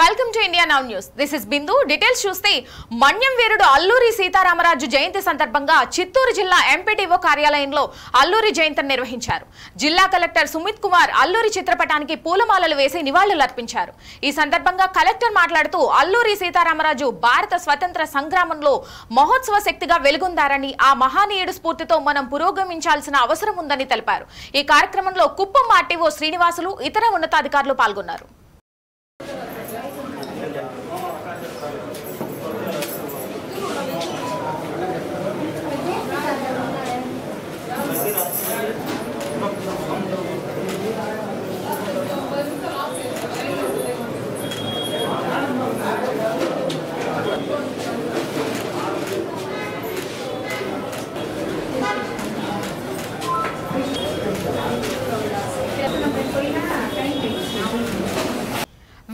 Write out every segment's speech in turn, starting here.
Welcome to India now news. This is Bindu. Details చూస్తే మన్యం వీరుడు అల్లూరి సీతారామరాజు జయంతి సందర్భంగా చిత్తూరు జిల్లా ఎంపీడీఓ కార్యాలయంలో అల్లూరి జయంతిని నిర్వహించారు. జిల్లా కలెక్టర్ సుమిత్ కుమార్ అల్లూరి చిత్రపటానికి పూలమాలలు వేసి నివాళులర్పించారు. ఈ సందర్భంగా కలెక్టర్ మాట్లాడుతూ అల్లూరి సీతారామరాజు భారత స్వతంత్ర సంగ్రామంలో మహోత్సవ శక్తిగా వెలుగొందారని, ఆ మహానీయుడు స్ఫూర్తితో మనం పురోగమించాల్సిన అవసరం ఉందని తెలిపారు. ఈ కార్యక్రమంలో కుప్పం ఆర్టీఓ శ్రీనివాసులు, ఇతర ఉన్నతాధికారులు పాల్గొన్నారు.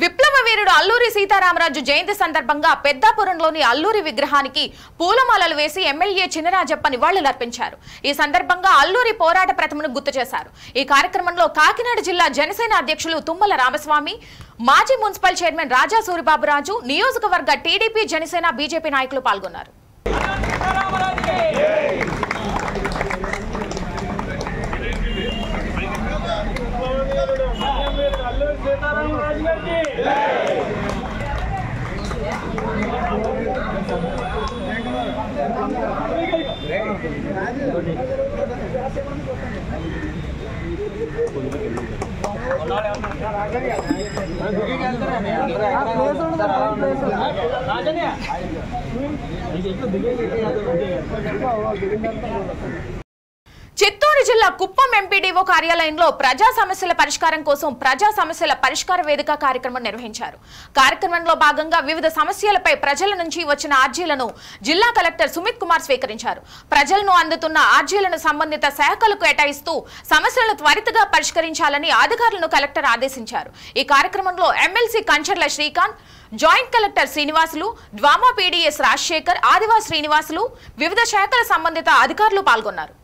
విప్లవ వీరుడు అల్లూరి సీతారామరాజు జయంతి సందర్భంగా పెద్దాపురంలోని అల్లూరి విగ్రహానికి పూలమాలలు వేసి ఎమ్మెల్యే చినరాజప్ప నివాళులర్పించారు. ఈ సందర్భంగా అల్లూరి పోరాట ప్రతిమను గుర్తు చేశారు. ఈ కార్యక్రమంలో కాకినాడ జిల్లా జనసేన అధ్యక్షులు తుమ్మల రామస్వామి, మాజీ మున్సిపల్ చైర్మన్ రాజా సూరిబాబురాజు, నియోజకవర్గ టీడీపీ, జనసేన, బీజేపీ నాయకులు పాల్గొన్నారు. చిత్తూరు జిల్లా కుప్పం ఎంపీడీఓ కార్యాలయంలో ప్రజా సమస్యల పరిష్కారం కోసం ప్రజా సమస్యల పరిష్కార వేదిక కార్యక్రమం నిర్వహించారు. కార్యక్రమంలో భాగంగా వివిధ సమస్యలపై ప్రజల నుంచి వచ్చిన ఆర్జీలను జిల్లా కలెక్టర్ సుమిత్ కుమార్ స్వీకరించారు. ప్రజలను అందుతున్న ఆర్జీలను సంబంధిత శాఖలకు కేటాయిస్తూ సమస్యలను త్వరితగా పరిష్కరించాలని అధికారులను కలెక్టర్ ఆదేశించారు. ఈ కార్యక్రమంలో MLC Kancharla Srikanth, joint collector Srinivasulu, DWMA PDS Rajasekhar, ఆదివాసి శ్రీనివాసులు, వివిధ శాఖల సంబంధిత అధికారులు పాల్గొన్నారు.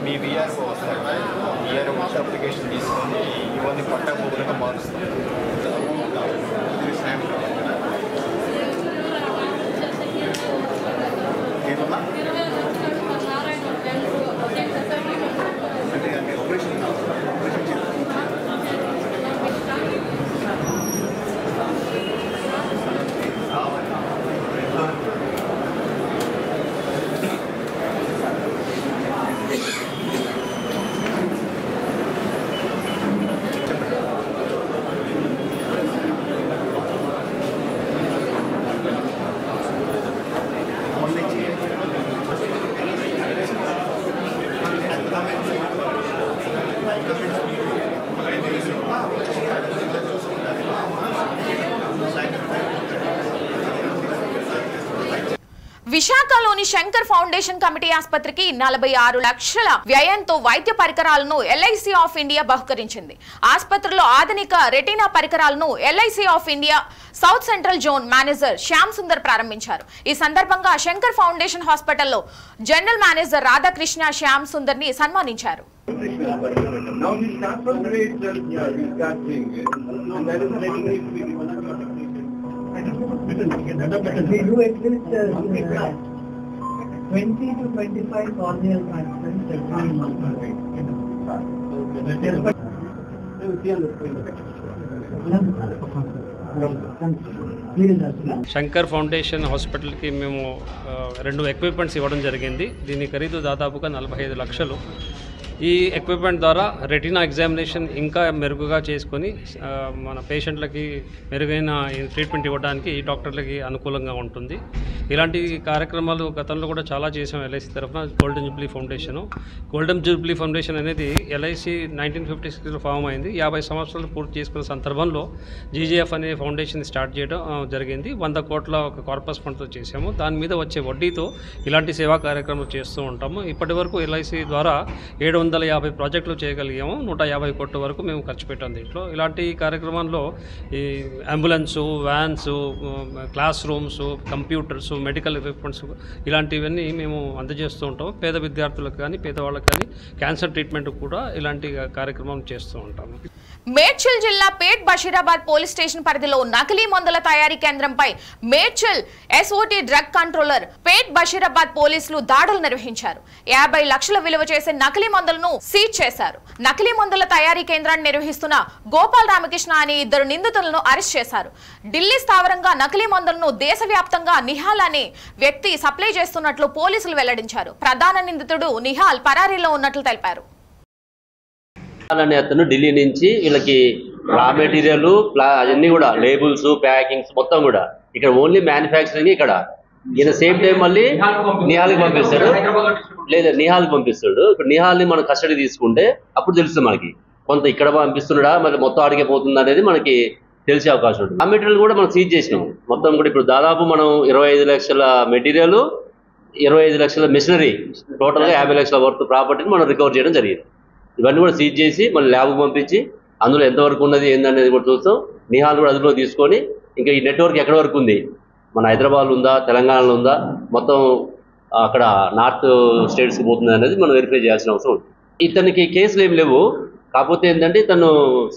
మీ వీఆర్ఓ వస్తారు, వీఆర్ఓ వచ్చి అప్లికేషన్ తీసుకొని ఇవన్నీ పట్టా భూములుగా మారుస్తాం. విశాఖలోని శంకర్ ఫౌండేషన్ కమిటీ ఆసుపత్రికి 46 లక్షల వ్యయంతో వైద్య పరికరాలను ఎల్ఐసి ఆఫ్ ఇండియా బహుకరించింది. ఆసుపత్రిలో ఆధునిక రెటీనా పరికరాలను LIC of India south central zone manager Shyam Sundar ప్రారంభించారు. ఈ సందర్భంగా శంకర్ ఫౌండేషన్ హాస్పిటల్లో జనరల్ మేనేజర్ రాధాకృష్ణ శ్యామ్ సుందర్ ని సన్మానించారు. We do at least 20 to 25 corneal transplants every month. Shankar foundation హాస్పిటల్కి మేము 2 ఎక్విప్మెంట్స్ ఇవ్వడం జరిగింది. దీని ఖరీదు దాదాపుగా 45 లక్షలు. ఈ ఎక్విప్మెంట్ ద్వారా రెటీనా ఎగ్జామినేషన్ ఇంకా మెరుగుగా చేసుకొని మన పేషెంట్లకి మెరుగైన ట్రీట్మెంట్ ఇవ్వడానికి ఈ డాక్టర్లకి అనుకూలంగా ఉంటుంది. ఇలాంటి కార్యక్రమాలు గతంలో కూడా చాలా చేసాం ఎల్ఐసి తరఫున. Golden Jubilee foundation, golden Jubilee foundation అనేది ఎల్ఐసి 1956లో ఫామ్ అయింది. 50 సంవత్సరాలు పూర్తి చేసుకున్న సందర్భంలో జీజీఎఫ్ అనే ఫౌండేషన్ స్టార్ట్ చేయడం జరిగింది. 100 కోట్ల ఒక కార్పస్ ఫండ్తో చేసాము. దాని మీద వచ్చే వడ్డీతో ఇలాంటి సేవా కార్యక్రమాలు చేస్తూ ఉంటాము. ఇప్పటి వరకు ఎల్ఐసి ద్వారా 750 ప్రాజెక్టులు చేయగలిగాము. 150 కోట్ల వరకు మేము ఖర్చు పెట్టాం దీంట్లో. ఇలాంటి కార్యక్రమంలో ఈ ambulance, vans, class rooms, computers, medical equipments ఇలాంటివన్నీ మేము అందజేస్తూ ఉంటాము. పేద విద్యార్థులకు కానీ పేదవాళ్ళకి కానీ క్యాన్సర్ ట్రీట్మెంట్ కూడా ఇలాంటి కార్యక్రమం చేస్తూ ఉంటాము. మేడ్చల్ జిల్లా పేట్ బషీరాబాద్ పోలీస్ స్టేషన్ పరిధిలో నకిలీ మందుల తయారీ కేంద్రంపై మేడ్చల్ ఎస్ఓటి డ్రగ్ కంట్రోలర్ పేట్ బషీరాబాద్ పోలీసులు దాడులు నిర్వహించారు. 50 లక్షల విలువ చేసే నకిలీ మందులను సీజ్ చేశారు. నకిలీ మందుల తయారీ కేంద్రాన్ని నిర్వహిస్తున్న గోపాల్ రామకృష్ణ అనే 2 నిందితులను అరెస్ట్ చేశారు. ఢిల్లీ స్థావరంగా నకిలీ మందులను దేశవ్యాప్తంగా నిహాల్ అనే వ్యక్తి సప్లై చేస్తున్నట్లు పోలీసులు వెల్లడించారు. ప్రధాన నిందితుడు నిహాల్ పరారీలో ఉన్నట్లు తెలిపారు. అనే అతను ఢిల్లీ నుంచి వీళ్ళకి రా మెటీరియల్ అన్నీ కూడా లేబుల్స్ ప్యాకింగ్స్ మొత్తం కూడా ఇక్కడ ఓన్లీ మ్యానుఫ్యాక్చరింగ్ ఇక్కడ ఈయన సేమ్ టైం మళ్ళీ నిహాల్కి పంపిస్తాడు. లేదా నిహాల్కి పంపిస్తాడు. ఇప్పుడు నిహాల్ని మనం కస్టడీ తీసుకుంటే అప్పుడు తెలుస్తుంది మనకి కొంత ఇక్కడ పంపిస్తున్నాడా మరి మొత్తం ఆడికే పోతుందా అనేది మనకి తెలిసే అవకాశం ఉంటుంది. రా మెటీరియల్ కూడా మనం సీజ్ చేసినాం మొత్తం కూడా. ఇప్పుడు దాదాపు మనం 25 లక్షల మెటీరియల్ 25 లక్షల మిషనరీ టోటల్గా 50 లక్షల వర్త్ ప్రాపర్టీని మనం రికవర్ చేయడం జరిగింది. ఇవన్నీ కూడా సీజ్ చేసి మళ్ళీ ల్యాబ్కి పంపించి అందులో ఎంతవరకు ఉన్నది ఏందనేది కూడా చూస్తాం. నిహాల్ కూడా అదుపులో తీసుకొని ఇంకా ఈ నెట్వర్క్ ఎక్కడి వరకు ఉంది, మన హైదరాబాద్లో ఉందా, తెలంగాణలో ఉందా, మొత్తం అక్కడ నార్త్ స్టేట్స్కి పోతుంది అనేది మనం వెరిఫై చేయాల్సిన అవసరం ఉంది. ఇతనికి కేసులు ఏం లేవు. కాకపోతే ఏంటంటే తను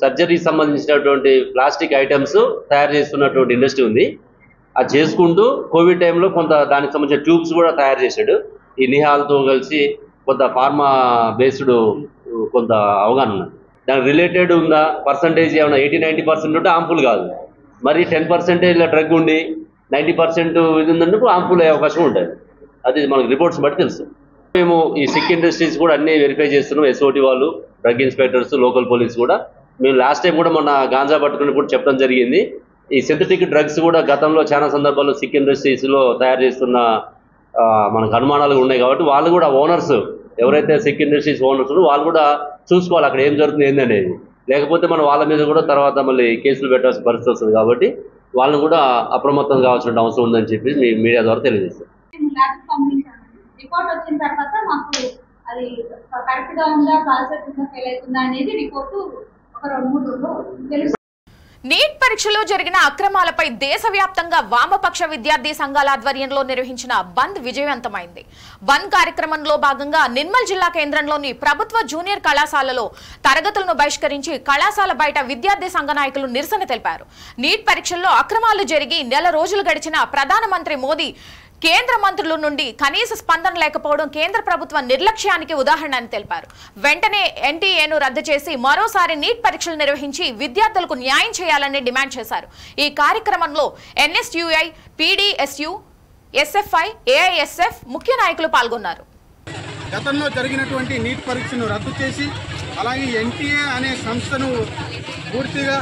సర్జరీకి సంబంధించినటువంటి ప్లాస్టిక్ ఐటమ్స్ తయారు చేస్తున్నటువంటి ఇండస్ట్రీ ఉంది. అది చేసుకుంటూ కోవిడ్ టైంలో కొంత దానికి సంబంధించిన ట్యూబ్స్ కూడా తయారు చేశాడు. ఈ నిహాల్తో కలిసి కొంత ఫార్మా బేస్డ్ కొంత అవగాహన ఉన్నది. దానికి రిలేటెడ్ ఉందా పర్సంటేజ్ ఏమైనా 80-90% ఉంటే హార్మ్ఫుల్ కాదు. మరి 10% ఇలా డ్రగ్ ఉండి 90% ఇది ఉందన్నప్పుడు హార్మ్ఫుల్ అయ్యే అవకాశం ఉంటుంది. అది మనకు రిపోర్ట్స్ బట్టి తెలుసు. మేము ఈ సిక్ ఇండస్ట్రీస్ కూడా అన్నీ వెరిఫై చేస్తున్నాం. ఎస్ఓటి వాళ్ళు, డ్రగ్ ఇన్స్పెక్టర్స్, లోకల్ పోలీస్ కూడా. మేము లాస్ట్ టైం కూడా మొన్న గాంజా పట్టుకుని కూడా చెప్పడం జరిగింది. ఈ సింథటిక్ డ్రగ్స్ కూడా గతంలో చాలా సందర్భాల్లో సిక్ ఇండస్ట్రీస్లో తయారు చేస్తున్న మనకు అనుమానాలు ఉన్నాయి. కాబట్టి వాళ్ళు కూడా ఓనర్స్ ఎవరైతే సిక్ ఇండస్ట్రీస్ ఓనర్స్ వాళ్ళు కూడా చూసుకోవాలి అక్కడ ఏం జరుగుతుంది ఏందనేది. లేకపోతే మనం వాళ్ళ మీద కూడా తర్వాత మళ్ళీ కేసులు పెట్టాల్సిన పరిస్థితి వస్తుంది. కాబట్టి వాళ్ళని కూడా అప్రమత్తం కావాల్సిన అవసరం ఉందని చెప్పి మీ మీడియా ద్వారా తెలియజేస్తాం. రిపోర్ట్ వచ్చిన తర్వాత మాకు అది కరెక్ట్ గా ఉందా, ప్రాసెస్ ఉందా, ఫెయిల్ అవుతుందా అనేది రిపోర్టు ఒక 2-3 రోజులు తెలుసు. నీట్ పరీక్షలో జరిగిన అక్రమాలపై దేశవ్యాప్తంగా వామపక్ష విద్యార్థి సంఘాల ఆధ్వర్యంలో నిర్వహించిన బంద్ విజయవంతమైంది. బంద్ కార్యక్రమంలో భాగంగా నిర్మల్ జిల్లా కేంద్రంలోని ప్రభుత్వ జూనియర్ కళాశాలలో తరగతులను బహిష్కరించి కళాశాల బయట విద్యార్థి సంఘ నాయకులు నిరసన తెలిపారు. నీట్ పరీక్షల్లో అక్రమాలు జరిగి 1 నెల రోజులు గడిచిన ప్రధానమంత్రి మోదీ కేంద్ర మంత్రుల నుండి కనీస స్పందన లేకపోవడం కేంద్ర ప్రభుత్వ నిర్లక్ష్యానికి ఉదాహరణ అని తెలిపారు. వెంటనే ఎన్టీఏను రద్దు చేసి మరోసారి నీట్ పరీక్షలు నిర్వహించి విద్యార్థులకు న్యాయం చేయాలని డిమాండ్ చేశారు. ఈ కార్యక్రమంలో ఎన్ఎస్యుఐ, పీడీఎస్యు, ఎస్ఎఫ్ఐ, ఏఐఎస్ఎఫ్ ముఖ్య నాయకులు పాల్గొన్నారు. గతంలో జరిగినటువంటి నీట్ పరీక్షను రద్దు చేసి అలాగే ఎన్టీఏ అనే సంస్థను పూర్తిగా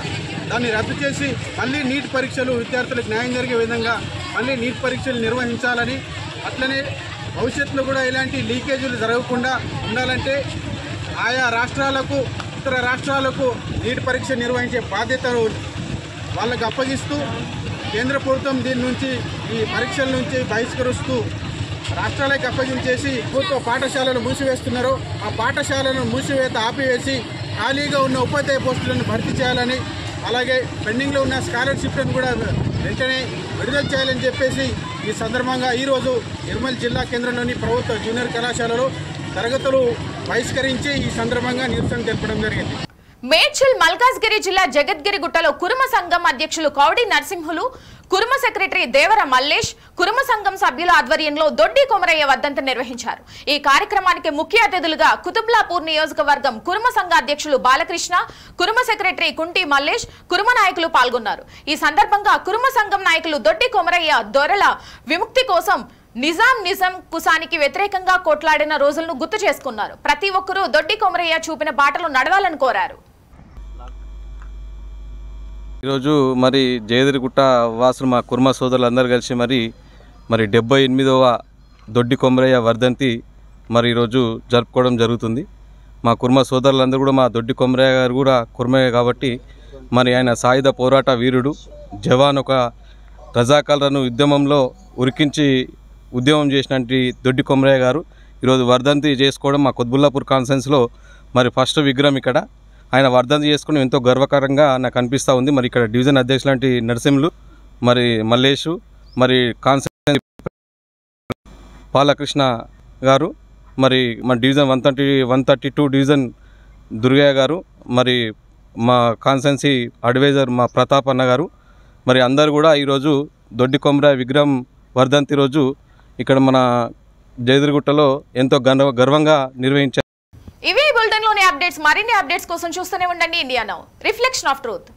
దాన్ని రద్దు చేసి మళ్ళీ నీట్ పరీక్షలు విద్యార్థులకు న్యాయం జరిగే విధంగా మళ్ళీ నీట్ పరీక్షలు నిర్వహించాలని, అట్లనే భవిష్యత్తులో కూడా ఇలాంటి లీకేజీలు జరగకుండా ఉండాలంటే ఆయా రాష్ట్రాలకు, ఇతర రాష్ట్రాలకు నీట్ పరీక్ష నిర్వహించే బాధ్యతను వాళ్ళకు అప్పగిస్తూ కేంద్ర ప్రభుత్వం దీని నుంచి ఈ పరీక్షల నుంచి బహిష్కరిస్తూ రాష్ట్రాలకు అప్పగించేసి ప్రభుత్వ పాఠశాలలు మూసివేస్తున్నారో ఆ పాఠశాలను మూసివేత ఆపివేసి ఖాళీగా ఉన్న ఉపాధ్యాయ పోస్టులను భర్తీ చేయాలని, అలాగే పెండింగ్లో ఉన్న స్కాలర్షిప్లను కూడా వెంటనే విడుదల చేయాలని చెప్పేసి ఈ సందర్భంగా ఈరోజు నిర్మల్ జిల్లా కేంద్రంలోని ప్రభుత్వ జూనియర్ కళాశాలలో తరగతులు బహిష్కరించి ఈ సందర్భంగా నిరసన తెలపడం జరిగింది. మేడ్చల్ మల్కాజ్గిరి జిల్లా జగద్గిరిగుట్టలో కురుమ సంఘం అధ్యక్షులు కౌడి నరసింహులు, కురుమ సెక్రటరీ దేవర మల్లేష్, కురుమ సంఘం సభ్యుల ఆధ్వర్యంలో దొడ్డి కొమరయ్య వర్ధంతి నిర్వహించారు. ఈ కార్యక్రమానికి ముఖ్య అతిథులుగా కుతుబ్లాపూర్ నియోజకవర్గం కురుమ సంఘ అధ్యక్షులు బాలకృష్ణ, కురుమ సెక్రటరీ కుంటి మల్లేష్, కురుమ నాయకులు పాల్గొన్నారు. ఈ సందర్భంగా కురుమ సంఘం నాయకులు దొడ్డి కొమరయ్య దొరల విముక్తి కోసం నిజాం కుసానికి వ్యతిరేకంగా కొట్లాడిన రోజులను గుర్తు చేసుకున్నారు. ప్రతి ఒక్కరూ దొడ్డి కొమరయ్య చూపిన బాటలు నడవాలని కోరారు. ఈరోజు మరి జయదిరిగుట్ట వాసులు మా కుర్మ సోదరులందరూ కలిసి మరి 78వ దొడ్డి కొమరయ్య వర్ధంతి మరి ఈరోజు జరుపుకోవడం జరుగుతుంది. మా కుర్మ సోదరులందరూ కూడా మా దొడ్డి కొమరయ్య గారు కూడా కుర్మయ్య కాబట్టి మరి ఆయన సాయుధ పోరాట వీరుడు, జవాన్, ఒక రజాకాలను ఉద్యమంలో ఉరికించి ఉద్యమం చేసినటువంటి దొడ్డి కొమరయ్య గారు ఈరోజు వర్ధంతి చేసుకోవడం మా కుత్బుల్లాపూర్ కాన్ఫరెన్స్లో మరి ఫస్ట్ విగ్రహం ఇక్కడ ఆయన వర్ధంతి చేసుకుని ఎంతో గర్వకారంగా నాకు అనిపిస్తూ ఉంది. మరి ఇక్కడ డివిజన్ అధ్యక్షులు లాంటి నరసింహులు, మరి మల్లేషు, మరి కాన్సెన్స్ బాలకృష్ణ గారు, మరి మన డివిజన్ 132 డివిజన్ దుర్గయ్య గారు, మరి మా కాన్స్టెన్సీ అడ్వైజర్ మా ప్రతాప్ అన్న గారు మరి అందరు కూడా ఈరోజు దొడ్డి కొమరయ్య విగ్రహం వర్ధంతి రోజు ఇక్కడ మన జయదిరిగుట్టలో ఎంతో గర్వంగా నిర్వహించారు. ఇవి బులెటిన్లోని అప్డేట్స్. మరిన్ని అప్డేట్స్ కోసం చూస్తూనే ఉండండి India now, reflection of truth.